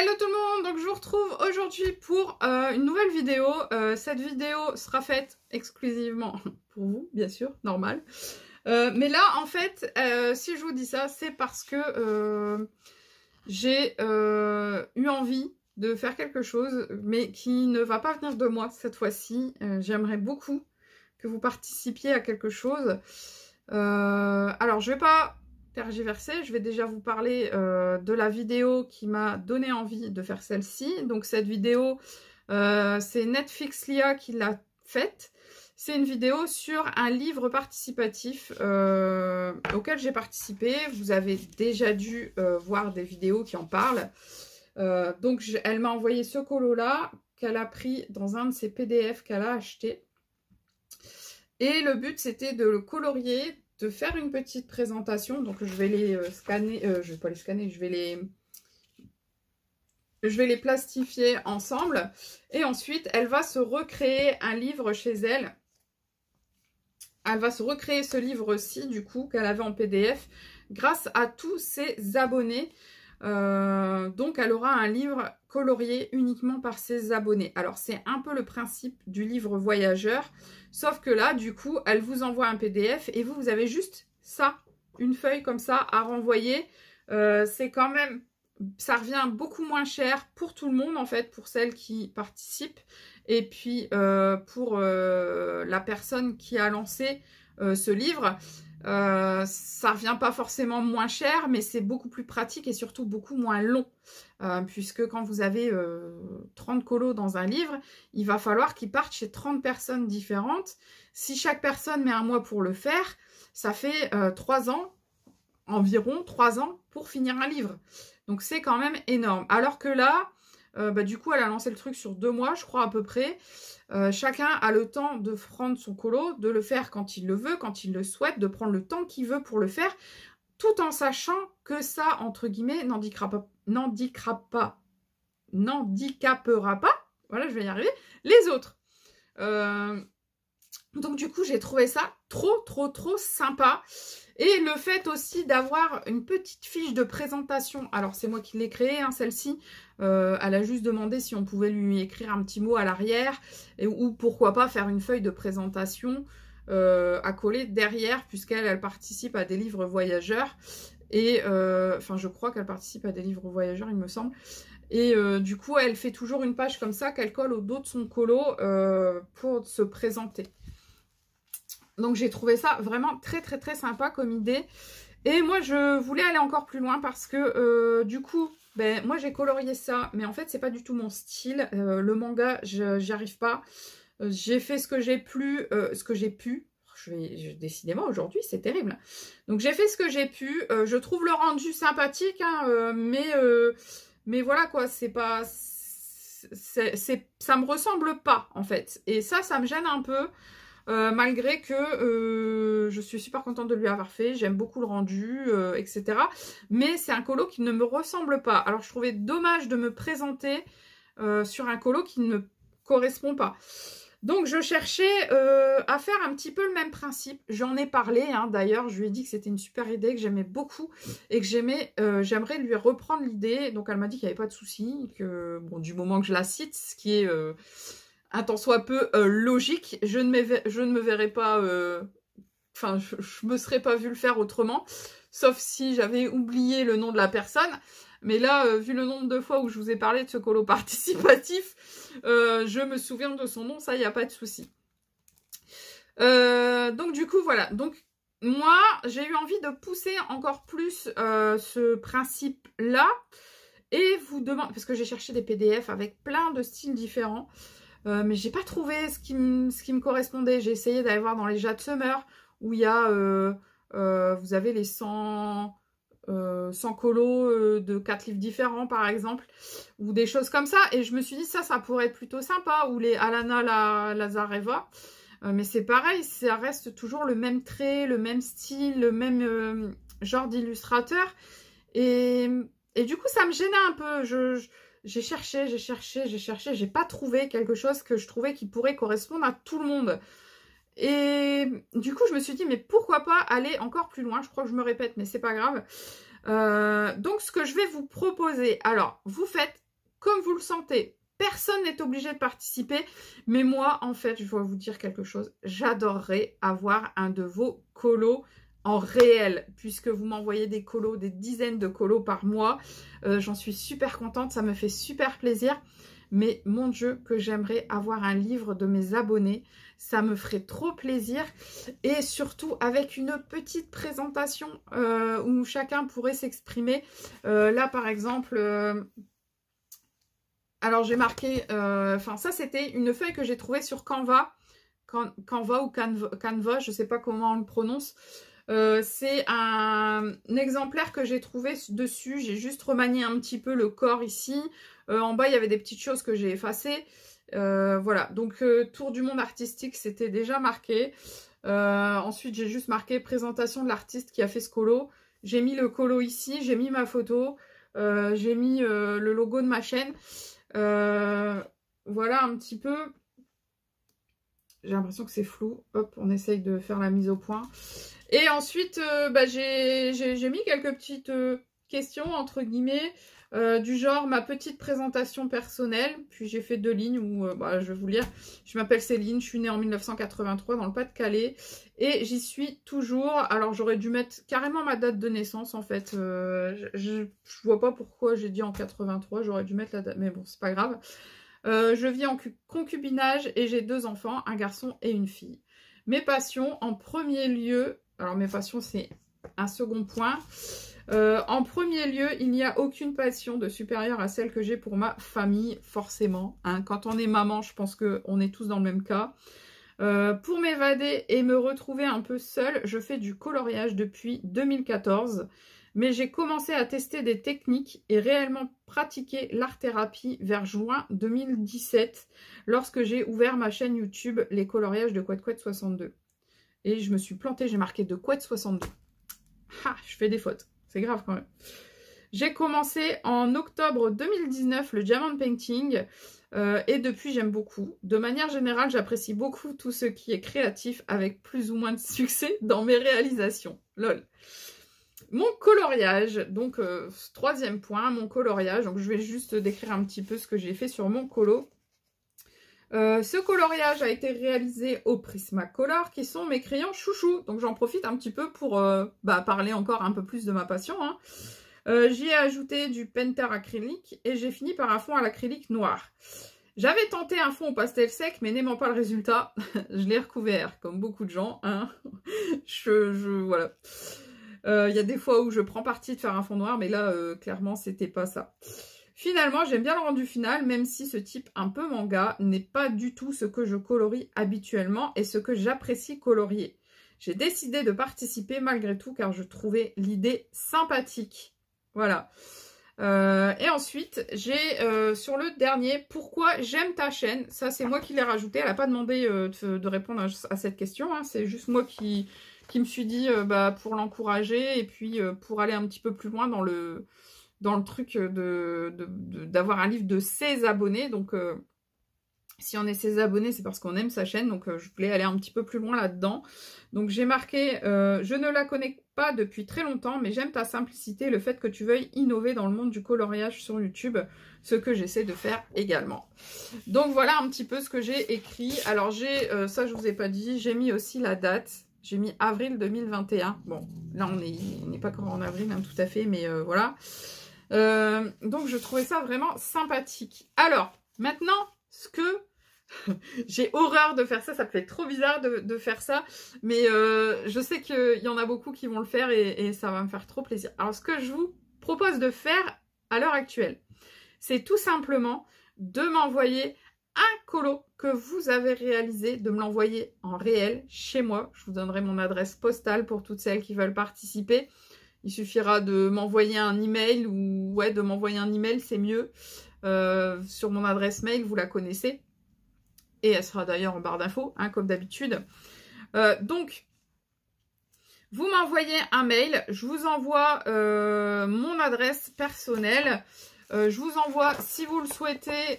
Hello tout le monde, donc je vous retrouve aujourd'hui pour une nouvelle vidéo. Cette vidéo sera faite exclusivement pour vous, bien sûr, normal. Mais là, en fait, si je vous dis ça, c'est parce que j'ai eu envie de faire quelque chose, mais qui ne va pas venir de moi cette fois-ci. J'aimerais beaucoup que vous participiez à quelque chose. Alors, je vais pas tergiverser, je vais déjà vous parler de la vidéo qui m'a donné envie de faire celle-ci. Donc cette vidéo, c'est Netflix Lia qui l'a faite. C'est une vidéo sur un livre participatif auquel j'ai participé. Vous avez déjà dû voir des vidéos qui en parlent. Donc elle m'a envoyé ce colo-là qu'elle a pris dans un de ses PDF qu'elle a acheté. Et le but, c'était de le colorier, de faire une petite présentation. Donc, je vais les scanner. Je vais pas les scanner, je vais les plastifier ensemble. Et ensuite, elle va se recréer un livre chez elle. Elle va se recréer ce livre-ci, du coup, qu'elle avait en PDF, grâce à tous ses abonnés. Donc, elle aura un livre colorié uniquement par ses abonnés. Alors, c'est un peu le principe du livre voyageur. Sauf que là, du coup, elle vous envoie un PDF et vous avez juste ça, une feuille comme ça à renvoyer. C'est quand même, ça revient beaucoup moins cher pour tout le monde, en fait, pour celles qui participent. Et puis, pour la personne qui a lancé ce livre, ça revient pas forcément moins cher, mais c'est beaucoup plus pratique et surtout beaucoup moins long. Puisque quand vous avez 30 colos dans un livre, il va falloir qu'ils partent chez 30 personnes différentes. Si chaque personne met un mois pour le faire, ça fait 3 ans, environ 3 ans pour finir un livre. Donc c'est quand même énorme. Alors que là, du coup, elle a lancé le truc sur 2 mois, je crois à peu près. Chacun a le temps de prendre son colo, de le faire quand il le veut, quand il le souhaite, de prendre le temps qu'il veut pour le faire, tout en sachant que ça, entre guillemets, n'handicapera pas, voilà, je vais y arriver, les autres. Donc du coup, j'ai trouvé ça trop sympa. Et le fait aussi d'avoir une petite fiche de présentation. Alors, c'est moi qui l'ai créée, hein, celle-ci. Elle a juste demandé si on pouvait lui écrire un petit mot à l'arrière. Ou pourquoi pas faire une feuille de présentation à coller derrière, puisqu'elle participe à des livres voyageurs. Et, enfin, je crois qu'elle participe à des livres voyageurs, il me semble. Et du coup, elle fait toujours une page comme ça qu'elle colle au dos de son colo pour se présenter. Donc, j'ai trouvé ça vraiment très sympa comme idée. Et moi, je voulais aller encore plus loin parce que, du coup, moi, j'ai colorié ça. Mais en fait, c'est pas du tout mon style. Le manga, j'y arrive pas. J'ai fait ce que j'ai pu. Décidément, aujourd'hui, c'est terrible. Donc, j'ai fait ce que j'ai pu. Je trouve le rendu sympathique, hein, mais voilà, quoi. C'est pas... ça me ressemble pas, en fait. Et ça me gêne un peu. Malgré que je suis super contente de lui avoir fait, j'aime beaucoup le rendu, etc. Mais c'est un colo qui ne me ressemble pas. Alors je trouvais dommage de me présenter sur un colo qui ne me correspond pas. Donc je cherchais à faire un petit peu le même principe. J'en ai parlé, hein, d'ailleurs, je lui ai dit que c'était une super idée, que j'aimais beaucoup et que j'aimerais lui reprendre l'idée. Donc elle m'a dit qu'il n'y avait pas de souci, que bon, du moment que je la cite, ce qui est... un tant soit peu logique, je ne me verrais pas, enfin, je me serais pas vu le faire autrement, sauf si j'avais oublié le nom de la personne. Mais là, vu le nombre de fois où je vous ai parlé de ce colo participatif, je me souviens de son nom, ça, il n'y a pas de souci. Donc, du coup, voilà. Donc, moi, j'ai eu envie de pousser encore plus ce principe-là et vous demander, parce que j'ai cherché des PDF avec plein de styles différents. Mais j'ai pas trouvé ce qui me correspondait. J'ai essayé d'aller voir dans les Jade Summer où il y a, vous avez les 100 colos de 4 livres différents par exemple, ou des choses comme ça. Et je me suis dit ça pourrait être plutôt sympa. Ou les Alana Lazareva. Mais c'est pareil, ça reste toujours le même trait, le même style, le même genre d'illustrateur. Et du coup, ça me gênait un peu. J'ai cherché, j'ai pas trouvé quelque chose que je trouvais qui pourrait correspondre à tout le monde. Et du coup, je me suis dit, mais pourquoi pas aller encore plus loin? Je crois que je me répète, mais c'est pas grave. Donc, ce que je vais vous proposer, alors, vous faites comme vous le sentez. Personne n'est obligé de participer, mais moi, en fait, je dois vous dire quelque chose. J'adorerais avoir un de vos colos en réel, puisque vous m'envoyez des colos, des dizaines de colos par mois. J'en suis super contente, ça me fait super plaisir. Mais mon Dieu, que j'aimerais avoir un livre de mes abonnés. Ça me ferait trop plaisir. Et surtout avec une petite présentation où chacun pourrait s'exprimer. Là, par exemple... alors, j'ai marqué... Enfin, ça, c'était une feuille que j'ai trouvée sur Canva. Canva ou Canva, je ne sais pas comment on le prononce. C'est un exemplaire que j'ai trouvé dessus. J'ai juste remanié un petit peu le corps ici. En bas, il y avait des petites choses que j'ai effacées. Voilà, donc tour du monde artistique, c'était déjà marqué. Ensuite, j'ai juste marqué présentation de l'artiste qui a fait ce colo. J'ai mis le colo ici, j'ai mis ma photo. J'ai mis le logo de ma chaîne. Voilà un petit peu. J'ai l'impression que c'est flou. Hop, on essaye de faire la mise au point. Et ensuite, j'ai mis quelques petites questions, entre guillemets, du genre ma petite présentation personnelle. Puis j'ai fait 2 lignes où, je vais vous lire. Je m'appelle Céline, je suis née en 1983 dans le Pas-de-Calais. Et j'y suis toujours. Alors j'aurais dû mettre carrément ma date de naissance, en fait. Je vois pas pourquoi j'ai dit en 83. J'aurais dû mettre la date, mais bon, c'est pas grave. Je vis en concubinage et j'ai 2 enfants, un garçon et une fille. Mes passions, en premier lieu, alors mes passions c'est un second point. En premier lieu, il n'y a aucune passion de supérieure à celle que j'ai pour ma famille, forcément. Hein. Quand on est maman, je pense qu'on est tous dans le même cas. Pour m'évader et me retrouver un peu seule, je fais du coloriage depuis 2014. Mais j'ai commencé à tester des techniques et réellement pratiquer l'art-thérapie vers juin 2017 lorsque j'ai ouvert ma chaîne YouTube Les coloriages de Couette Couette 62. Et je me suis plantée, j'ai marqué de Couette 62. Ah, je fais des fautes, c'est grave quand même. J'ai commencé en octobre 2019 le diamond painting et depuis j'aime beaucoup. De manière générale, j'apprécie beaucoup tout ce qui est créatif avec plus ou moins de succès dans mes réalisations. Lol. Mon coloriage, donc 3e point, mon coloriage. Donc je vais juste décrire un petit peu ce que j'ai fait sur mon colo. Ce coloriage a été réalisé au Prismacolor, qui sont mes crayons chouchous. Donc j'en profite un petit peu pour parler encore un peu plus de ma passion. Hein. J'y ai ajouté du Painter acrylique et j'ai fini par un fond à l'acrylique noir. J'avais tenté un fond au pastel sec, mais n'aimant pas le résultat, je l'ai recouvert, comme beaucoup de gens. Hein. Voilà. Il y a des fois où je prends parti de faire un fond noir, mais là, clairement, c'était pas ça. Finalement, j'aime bien le rendu final, même si ce type un peu manga n'est pas du tout ce que je colorie habituellement et ce que j'apprécie colorier. J'ai décidé de participer malgré tout, car je trouvais l'idée sympathique. Voilà. Et ensuite, j'ai sur le dernier, pourquoi j'aime ta chaîne. Ça, c'est moi qui l'ai rajouté. Elle n'a pas demandé de répondre à cette question. Hein. C'est juste moi qui me suis dit pour l'encourager et puis pour aller un petit peu plus loin dans le truc d'avoir un livre de ses abonnés. Donc, si on est ses abonnés, c'est parce qu'on aime sa chaîne. Donc, je voulais aller un petit peu plus loin là-dedans. Donc, j'ai marqué « Je ne la connais pas depuis très longtemps, mais j'aime ta simplicité, le fait que tu veuilles innover dans le monde du coloriage sur YouTube, ce que j'essaie de faire également. » Donc, voilà un petit peu ce que j'ai écrit. Alors, ça, je vous ai pas dit, j'ai mis aussi la date. J'ai mis avril 2021. Bon, là, on n'est pas encore en avril, hein, tout à fait, mais voilà. Donc, je trouvais ça vraiment sympathique. Alors, maintenant, ce que... J'ai horreur de faire ça, ça me fait trop bizarre de faire ça, mais je sais qu'il y en a beaucoup qui vont le faire et ça va me faire trop plaisir. Alors, ce que je vous propose de faire à l'heure actuelle, c'est tout simplement de m'envoyer un colo que vous avez réalisé, de me l'envoyer en réel chez moi. Je vous donnerai mon adresse postale pour toutes celles qui veulent participer. Il suffira de m'envoyer un email ou ouais, de m'envoyer un email, c'est mieux. Sur mon adresse mail, vous la connaissez. Et elle sera d'ailleurs en barre d'infos, hein, comme d'habitude. Donc, vous m'envoyez un mail. Je vous envoie mon adresse personnelle. Je vous envoie, si vous le souhaitez,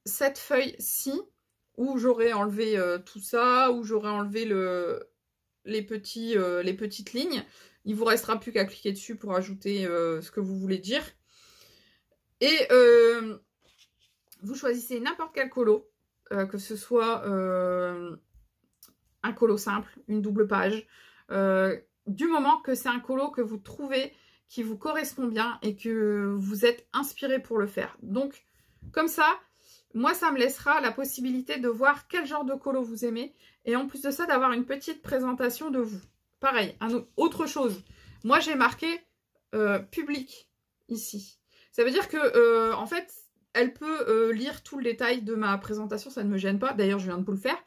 cette feuille-ci, où j'aurai enlevé tout ça, où j'aurai enlevé les petites lignes. Il ne vous restera plus qu'à cliquer dessus pour ajouter ce que vous voulez dire. Et vous choisissez n'importe quel colo, que ce soit un colo simple, une double page, du moment que c'est un colo que vous trouvez qui vous correspond bien et que vous êtes inspiré pour le faire. Donc, comme ça, moi, ça me laissera la possibilité de voir quel genre de colo vous aimez et en plus de ça, d'avoir une petite présentation de vous. Pareil, autre chose. Moi, j'ai marqué public ici. Ça veut dire que, en fait, elle peut lire tout le détail de ma présentation, ça ne me gêne pas. D'ailleurs, je viens de vous le faire.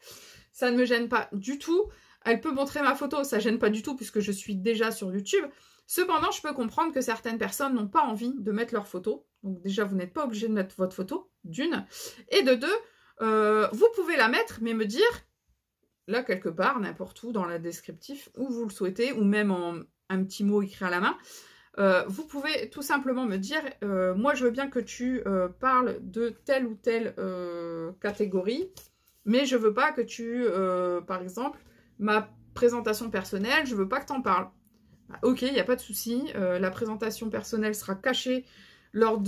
Ça ne me gêne pas du tout. Elle peut montrer ma photo, ça ne gêne pas du tout puisque je suis déjà sur YouTube. Cependant, je peux comprendre que certaines personnes n'ont pas envie de mettre leur photo. Donc déjà, vous n'êtes pas obligé de mettre votre photo, d'une. Et de deux, vous pouvez la mettre, mais me dire, là, quelque part, n'importe où, dans la descriptif, où vous le souhaitez, ou même en un petit mot écrit à la main, vous pouvez tout simplement me dire, moi, je veux bien que tu parles de telle ou telle catégorie, mais je veux pas que tu, par exemple, ma présentation personnelle, je veux pas que tu en parles. Ok, il n'y a pas de souci. La présentation personnelle sera cachée lorsque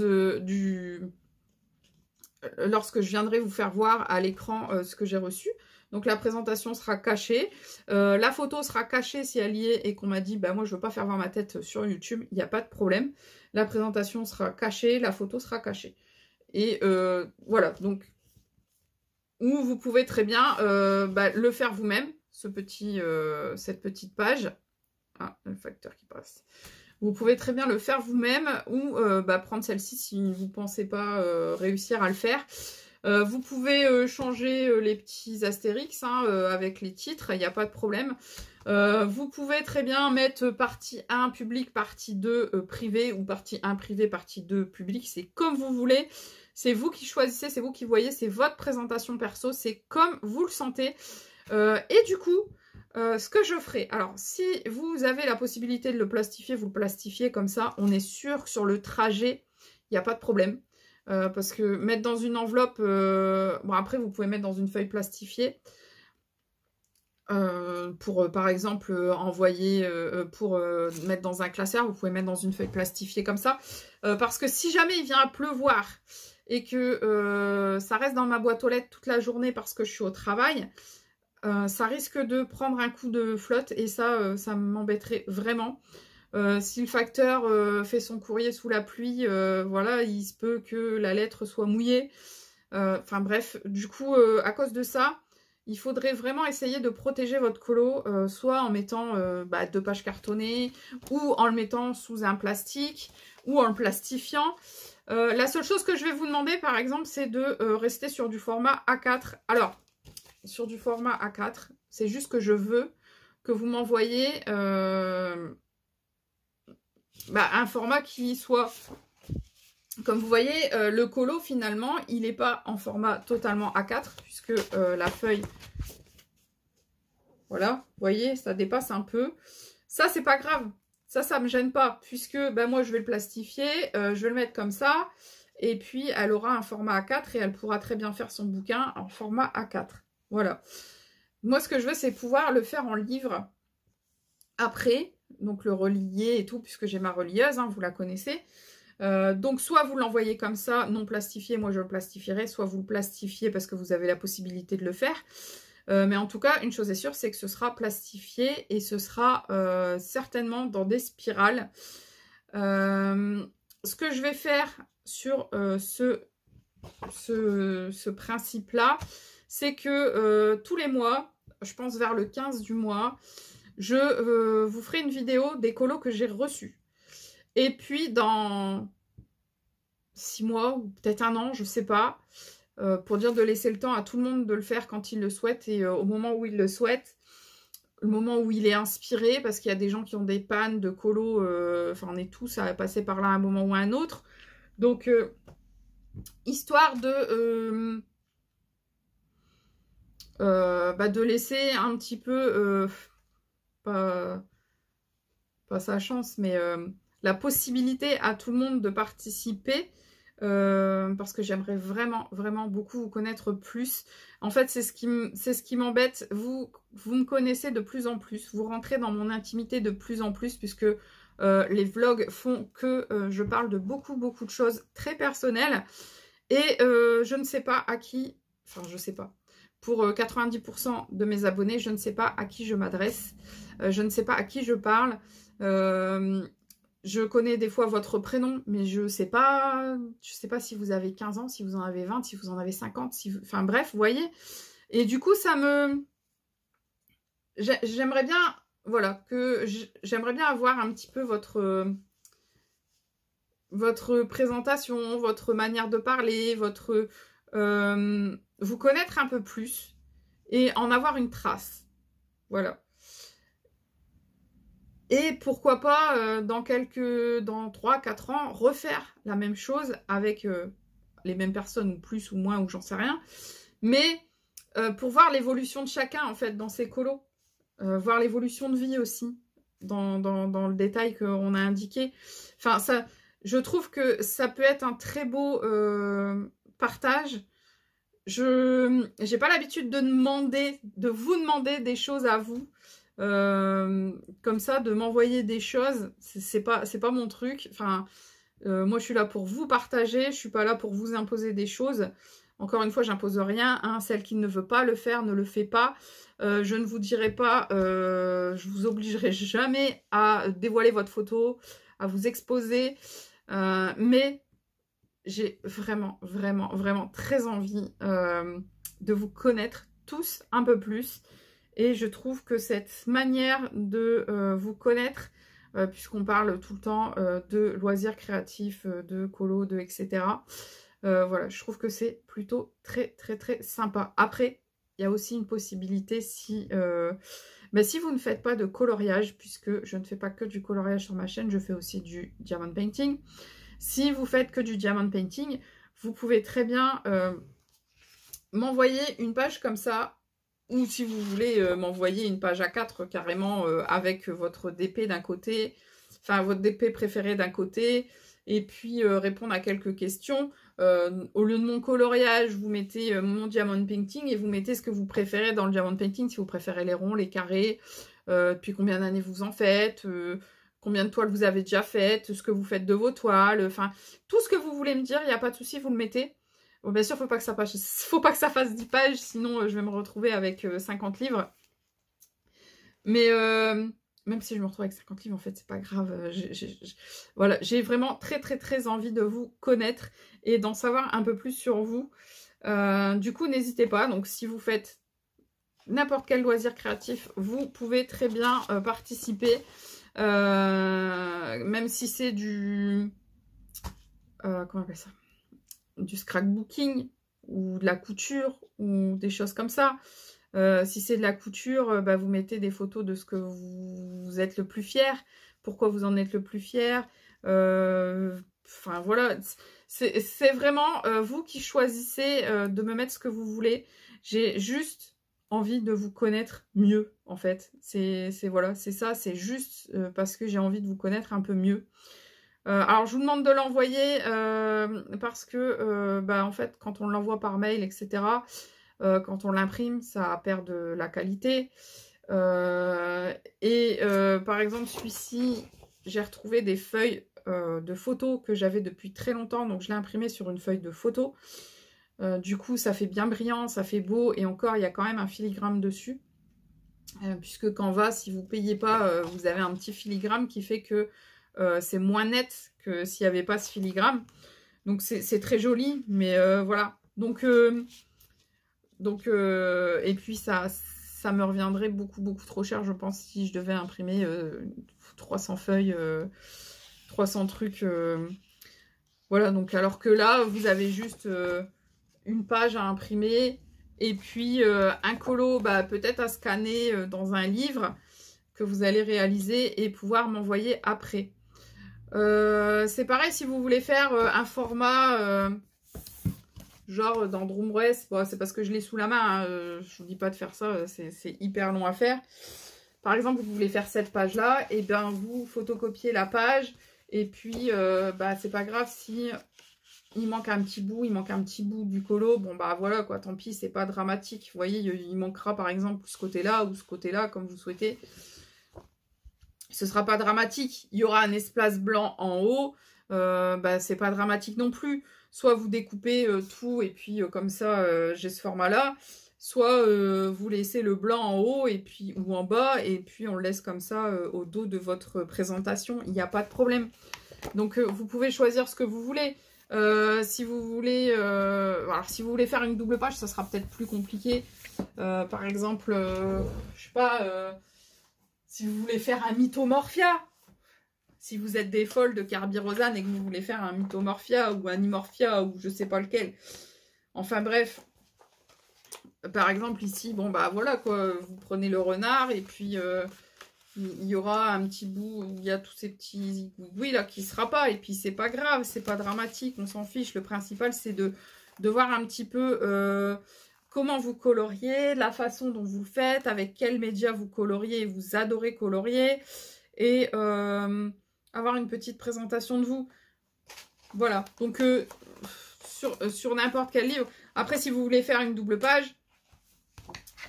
je viendrai vous faire voir à l'écran ce que j'ai reçu. Donc la présentation sera cachée. La photo sera cachée si elle y est et qu'on m'a dit bah moi je veux pas faire voir ma tête sur YouTube, il n'y a pas de problème. La présentation sera cachée, la photo sera cachée. Et voilà, donc ou vous pouvez très bien le faire vous-même, cette petite page. Ah, le facteur qui passe. Vous pouvez très bien le faire vous-même ou prendre celle-ci si vous ne pensez pas réussir à le faire. Vous pouvez changer les petits astérix avec les titres, il n'y a pas de problème. Vous pouvez très bien mettre partie 1 public, partie 2 privé ou partie 1 privé, partie 2 public. C'est comme vous voulez. C'est vous qui choisissez, c'est vous qui voyez, c'est votre présentation perso, c'est comme vous le sentez. Et du coup, ce que je ferai, alors si vous avez la possibilité de le plastifier, vous le plastifiez comme ça, on est sûr que sur le trajet, il n'y a pas de problème. Parce que mettre dans une enveloppe, bon après vous pouvez mettre dans une feuille plastifiée, pour par exemple envoyer, pour mettre dans un classeur, vous pouvez mettre dans une feuille plastifiée comme ça. Parce que si jamais il vient à pleuvoir et que ça reste dans ma boîte aux lettres toute la journée parce que je suis au travail, ça risque de prendre un coup de flotte et ça m'embêterait vraiment. Si le facteur fait son courrier sous la pluie, voilà, il se peut que la lettre soit mouillée. Enfin bref, du coup, à cause de ça, il faudrait vraiment essayer de protéger votre colo, soit en mettant 2 pages cartonnées, ou en le mettant sous un plastique, ou en le plastifiant. La seule chose que je vais vous demander, par exemple, c'est de rester sur du format A4. Alors, sur du format A4, c'est juste que je veux que vous m'envoyiez un format qui soit, comme vous voyez, le colo finalement il n'est pas en format totalement A4 puisque la feuille, voilà, vous voyez, ça dépasse un peu. Ça c'est pas grave, ça me gêne pas puisque moi je vais le plastifier, je vais le mettre comme ça et puis elle aura un format A4 et elle pourra très bien faire son bouquin en format A4. Voilà. Moi, ce que je veux, c'est pouvoir le faire en livre après, donc le relier et tout, puisque j'ai ma relieuse, vous la connaissez. Donc, soit vous l'envoyez comme ça, non plastifié, moi je le plastifierai, soit vous le plastifiez parce que vous avez la possibilité de le faire. Mais en tout cas, une chose est sûre, c'est que ce sera plastifié et ce sera certainement dans des spirales. Ce que je vais faire sur ce principe-là, c'est que tous les mois, je pense vers le 15 du mois, je vous ferai une vidéo des colos que j'ai reçus. Et puis dans 6 mois ou peut-être 1 an, je ne sais pas, pour dire de laisser le temps à tout le monde de le faire quand il le souhaite et au moment où il le souhaite, le moment où il est inspiré, parce qu'il y a des gens qui ont des pannes de colos, enfin on est tous à passer par là à un moment ou à un autre. Donc, histoire de laisser un petit peu, pas sa chance, mais la possibilité à tout le monde de participer, parce que j'aimerais vraiment, vraiment beaucoup vous connaître plus. En fait, c'est ce qui m'embête. Vous me connaissez de plus en plus, vous rentrez dans mon intimité de plus en plus, puisque les vlogs font que je parle de beaucoup de choses très personnelles. Et je ne sais pas à qui, enfin je sais pas, pour 90% de mes abonnés, je ne sais pas à qui je m'adresse, je ne sais pas à qui je parle. Je connais des fois votre prénom, mais je sais pas si vous avez 15 ans, si vous en avez 20, si vous en avez 50, enfin bref, vous voyez. Et du coup, j'aimerais bien, voilà, j'aimerais bien avoir un petit peu votre présentation, votre manière de parler, vous connaître un peu plus et en avoir une trace. Voilà. Et pourquoi pas, dans 3-4 ans, refaire la même chose avec les mêmes personnes, ou plus ou moins, ou j'en sais rien. Mais pour voir l'évolution de chacun, en fait, dans ces colos. Voir l'évolution de vie aussi, dans le détail qu'on a indiqué. Enfin, ça, je trouve que ça peut être un très beau partage. Je n'ai pas l'habitude de vous demander des choses à vous. Comme ça, de m'envoyer des choses, c'est pas mon truc. Enfin, moi, je suis là pour vous partager, je suis pas là pour vous imposer des choses. Encore une fois, j'impose rien. Hein. Celle qui ne veut pas le faire, ne le fait pas. Je ne vous dirai pas, je vous obligerai jamais à dévoiler votre photo, à vous exposer. Mais j'ai vraiment très envie de vous connaître tous un peu plus. Et je trouve que cette manière de vous connaître, puisqu'on parle tout le temps de loisirs créatifs, de colo, etc. Voilà, je trouve que c'est plutôt très sympa. Après, il y a aussi une possibilité si vous ne faites pas de coloriage, puisque je ne fais pas que du coloriage sur ma chaîne, je fais aussi du diamond painting. Si vous faites que du diamond painting, vous pouvez très bien m'envoyer une page comme ça, ou si vous voulez m'envoyer une page A4 carrément avec votre DP d'un côté, enfin votre DP préféré d'un côté, et puis répondre à quelques questions. Au lieu de mon coloriage, vous mettez mon diamond painting et vous mettez ce que vous préférez dans le diamond painting, si vous préférez les ronds, les carrés, puis combien d'années vous en faites, combien de toiles vous avez déjà faites, ce que vous faites de vos toiles, enfin, tout ce que vous voulez me dire, il n'y a pas de souci, vous le mettez. Bon, bien sûr, faut pas que ça fasse 10 pages, sinon je vais me retrouver avec 50 livres. Mais même si je me retrouve avec 50 livres, en fait, c'est pas grave. Voilà, j'ai vraiment très envie de vous connaître et d'en savoir un peu plus sur vous. Du coup, n'hésitez pas. Donc, si vous faites n'importe quel loisir créatif, vous pouvez très bien participer. Même si c'est du... comment on appelle ça? Du scrapbooking ou de la couture ou des choses comme ça. Si c'est de la couture, vous mettez des photos de ce que vous êtes le plus fier, pourquoi vous en êtes le plus fier. Enfin voilà, c'est vraiment vous qui choisissez de me mettre ce que vous voulez. J'ai juste envie de vous connaître mieux, en fait. Voilà, c'est ça, c'est juste parce que j'ai envie de vous connaître un peu mieux. Alors, je vous demande de l'envoyer parce que, en fait, quand on l'envoie par mail, etc., quand on l'imprime, ça perd de la qualité. Par exemple, celui-ci, j'ai retrouvé des feuilles de photos que j'avais depuis très longtemps. Donc, je l'ai imprimé sur une feuille de photo. Du coup, ça fait bien brillant, ça fait beau. Et encore, il y a quand même un filigrane dessus. Puisque Canva, si vous ne payez pas, vous avez un petit filigrane qui fait que c'est moins net que s'il n'y avait pas ce filigrane. Donc c'est très joli, mais voilà. Donc et puis ça me reviendrait beaucoup trop cher, je pense, si je devais imprimer 300 feuilles, 300 trucs. Voilà, donc alors que là, vous avez juste une page à imprimer et puis un colo, peut-être à scanner dans un livre que vous allez réaliser et pouvoir m'envoyer après. C'est pareil si vous voulez faire un format genre dans Droomrest, c'est parce que je l'ai sous la main, hein, je vous dis pas de faire ça, c'est hyper long à faire. Par exemple, vous voulez faire cette page là, et bien vous photocopiez la page et puis c'est pas grave si il manque un petit bout du colo, bon voilà quoi, tant pis, c'est pas dramatique. Vous voyez, il manquera par exemple ce côté là ou ce côté là comme vous souhaitez. ce sera pas dramatique. Il y aura un espace blanc en haut, c'est pas dramatique non plus. Soit vous découpez tout et puis comme ça, j'ai ce format-là. Soit vous laissez le blanc en haut et puis ou en bas et puis on le laisse comme ça au dos de votre présentation. Il n'y a pas de problème. Donc vous pouvez choisir ce que vous voulez. Si vous voulez, alors si vous voulez faire une double page, ça sera peut-être plus compliqué. Par exemple, je sais pas, si vous voulez faire un mythomorphia. Si vous êtes des folles de Carbyrosane et que vous voulez faire un mythomorphia ou un imorphia ou je sais pas lequel. Enfin bref. Par exemple ici, bon bah voilà quoi, vous prenez le renard et puis il y aura un petit bout où il y a tous ces petits oui là qui sera pas et puis c'est pas grave, c'est pas dramatique, on s'en fiche. Le principal c'est de voir un petit peu comment vous coloriez, la façon dont vous le faites, avec quels médias vous coloriez, vous adorez colorier et avoir une petite présentation de vous. Voilà, donc sur n'importe quel livre. Après, si vous voulez faire une double page,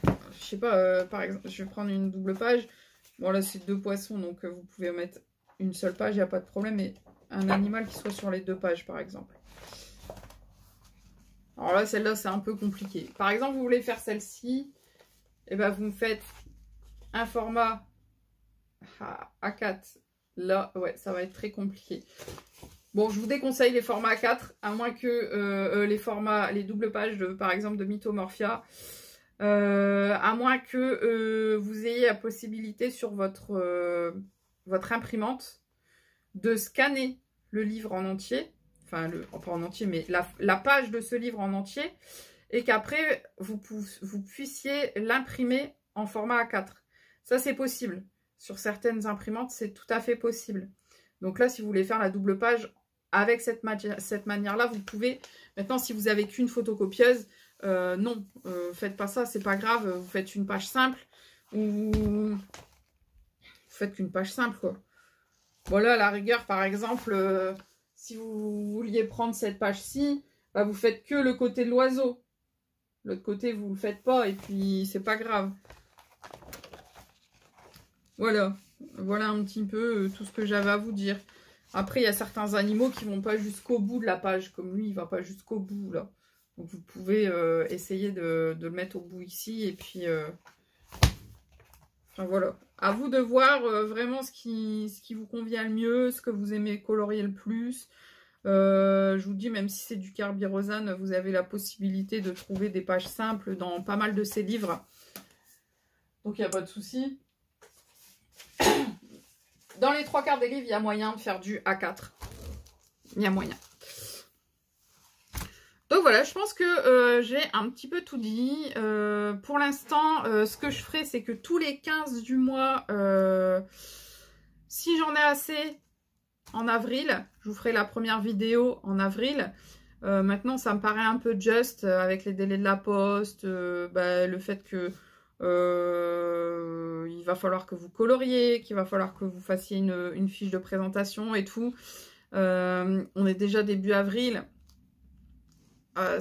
je sais pas, par exemple, je vais prendre une double page. Bon, là, c'est 2 poissons, donc vous pouvez mettre une seule page, il n'y a pas de problème. Mais un animal qui soit sur les 2 pages, par exemple. Alors là, celle-là, c'est un peu compliqué. Par exemple, vous voulez faire celle-ci, et ben vous me faites un format A4. Là, ouais, ça va être très compliqué. Bon, je vous déconseille les formats A4, à moins que les doubles pages, par exemple, de Mythomorphia. À moins que vous ayez la possibilité sur votre imprimante de scanner le livre en entier, enfin, pas en entier, mais la page de ce livre en entier, et qu'après, vous puissiez l'imprimer en format A4. Ça, c'est possible. Sur certaines imprimantes, c'est tout à fait possible. Donc là, si vous voulez faire la double page avec cette manière-là, vous pouvez. Maintenant, si vous n'avez qu'une photocopieuse, non, faites pas ça, c'est pas grave. Vous faites une page simple ou vous faites qu'une page simple, quoi. Voilà, à la rigueur, par exemple, si vous vouliez prendre cette page-ci, bah, vous faites que le côté de l'oiseau. L'autre côté, vous le faites pas et puis c'est pas grave. Voilà, voilà un petit peu tout ce que j'avais à vous dire. Après, il y a certains animaux qui vont pas jusqu'au bout de la page, comme lui, il va pas jusqu'au bout, là. Donc, vous pouvez essayer de le mettre au bout ici, et puis... Enfin, voilà. À vous de voir vraiment ce qui vous convient le mieux, ce que vous aimez colorier le plus. Je vous dis, même si c'est du Carbyrosane, vous avez la possibilité de trouver des pages simples dans pas mal de ces livres. Donc, il n'y a pas de souci. Dans les 3/4 des livres, il y a moyen de faire du A4. Il y a moyen. Donc voilà, je pense que j'ai un petit peu tout dit. Pour l'instant, ce que je ferai, c'est que tous les 15 du mois, si j'en ai assez en avril, je vous ferai la première vidéo en avril. Maintenant, ça me paraît un peu juste avec les délais de la poste, le fait que il va falloir que vous coloriez, qu'il va falloir que vous fassiez une fiche de présentation et tout. On est déjà début avril.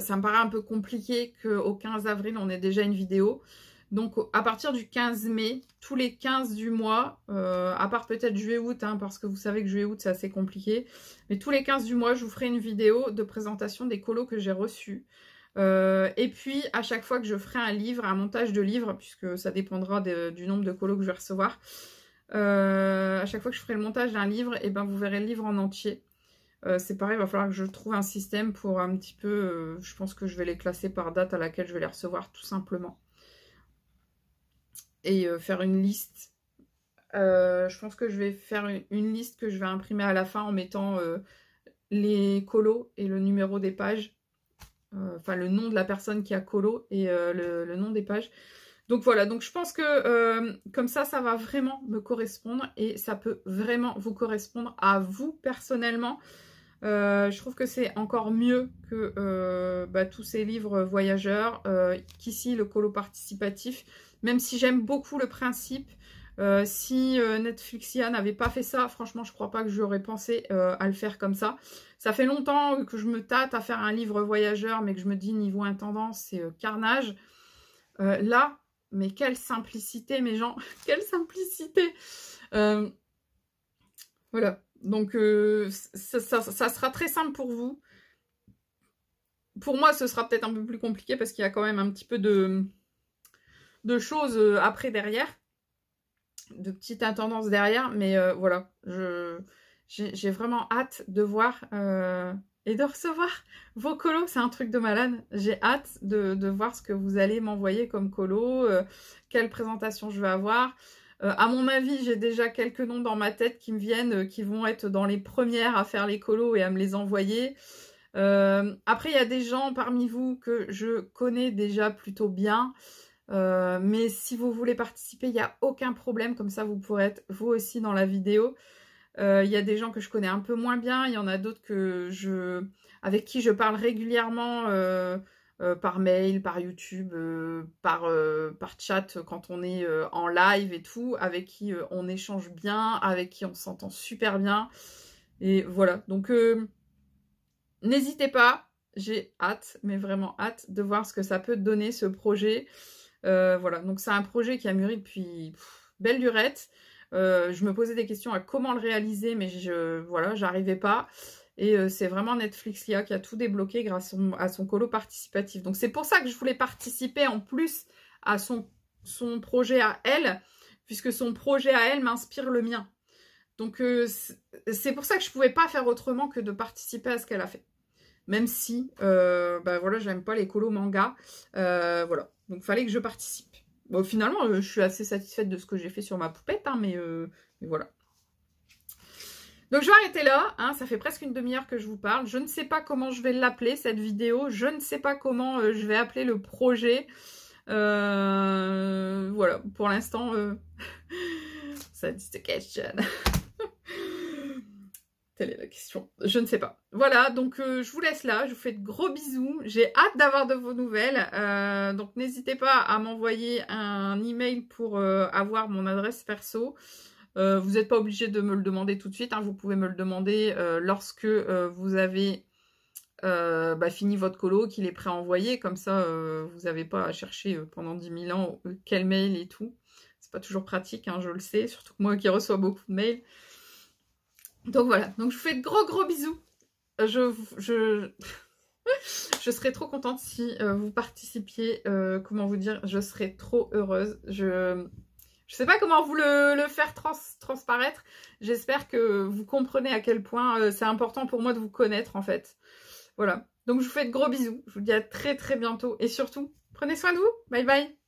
Ça me paraît un peu compliqué qu'au 15 avril, on ait déjà une vidéo. Donc, à partir du 15 mai, tous les 15 du mois, à part peut-être juillet-août, hein, parce que vous savez que juillet-août, c'est assez compliqué. Mais tous les 15 du mois, je vous ferai une vidéo de présentation des colos que j'ai reçus. Et puis, à chaque fois que je ferai un livre, un montage de livre, puisque ça dépendra du nombre de colos que je vais recevoir, à chaque fois que je ferai le montage d'un livre, et ben, vous verrez le livre en entier. C'est pareil, il va falloir que je trouve un système pour un petit peu... je pense que je vais les classer par date à laquelle je vais les recevoir, tout simplement. Et faire une liste. Je pense que je vais faire une liste que je vais imprimer à la fin en mettant les colos et le numéro des pages. Enfin, le nom de la personne qui a colo et le nom des pages. Donc voilà, donc je pense que comme ça va vraiment me correspondre et ça peut vraiment vous correspondre à vous personnellement. Je trouve que c'est encore mieux que tous ces livres voyageurs, qu'ici le colo participatif, même si j'aime beaucoup le principe. Si Netflixia n'avait pas fait ça, franchement je crois pas que j'aurais pensé à le faire comme ça. Ça fait longtemps que je me tâte à faire un livre voyageur, mais que je me dis niveau intendance c'est carnage. Là, mais quelle simplicité mes gens, quelle simplicité. Voilà. Donc, ça sera très simple pour vous. Pour moi, ce sera peut-être un peu plus compliqué parce qu'il y a quand même un petit peu de choses après derrière. De petites intendances derrière. Mais voilà. J'ai vraiment hâte de voir et de recevoir vos colos. C'est un truc de malade. J'ai hâte de voir ce que vous allez m'envoyer comme colos. Quelle présentation je vais avoir. À mon avis, j'ai déjà quelques noms dans ma tête qui me viennent, qui vont être dans les premières à faire les colos et à me les envoyer. Après, il y a des gens parmi vous que je connais déjà plutôt bien. Mais si vous voulez participer, il n'y a aucun problème. Comme ça, vous pourrez être vous aussi dans la vidéo. Il y a des gens que je connais un peu moins bien. Il y en a d'autres avec qui je parle régulièrement par mail, par YouTube, par chat quand on est en live et tout. Avec qui on échange bien, avec qui on s'entend super bien. Et voilà. Donc, n'hésitez pas. J'ai hâte, mais vraiment hâte de voir ce que ça peut donner ce projet. Voilà, donc c'est un projet qui a mûri depuis belle lurette. Je me posais des questions à comment le réaliser, mais voilà, j'arrivais pas. Et c'est vraiment Netflix qui a tout débloqué grâce à son colo participatif. Donc c'est pour ça que je voulais participer en plus à son projet à elle, puisque son projet à elle m'inspire le mien. Donc c'est pour ça que je pouvais pas faire autrement que de participer à ce qu'elle a fait. Même si, bah voilà, j'aime pas les colos manga. Voilà, donc il fallait que je participe. Bon, finalement, je suis assez satisfaite de ce que j'ai fait sur ma poupette, hein, mais voilà. Donc je vais arrêter là, hein, ça fait presque une demi-heure que je vous parle. Je ne sais pas comment je vais l'appeler, cette vidéo. Je ne sais pas comment je vais appeler le projet. Voilà, pour l'instant, ça dit the question. Telle est la question. Je ne sais pas. Voilà, donc je vous laisse là. Je vous fais de gros bisous. J'ai hâte d'avoir de vos nouvelles. Donc n'hésitez pas à m'envoyer un email pour avoir mon adresse perso. Vous n'êtes pas obligé de me le demander tout de suite. Hein. Vous pouvez me le demander lorsque vous avez fini votre colo, qu'il est prêt à envoyer. Comme ça, vous n'avez pas à chercher pendant 10 000 ans quel mail et tout. C'est pas toujours pratique, hein, je le sais. Surtout que moi qui reçois beaucoup de mails. Donc voilà, donc je vous fais de gros bisous. Je serais trop contente si vous participiez. Comment vous dire, je serais trop heureuse. Je sais pas comment vous le faire transparaître. J'espère que vous comprenez à quel point c'est important pour moi de vous connaître en fait. Voilà, donc je vous fais de gros bisous. Je vous dis à très bientôt. Et surtout, prenez soin de vous. Bye bye.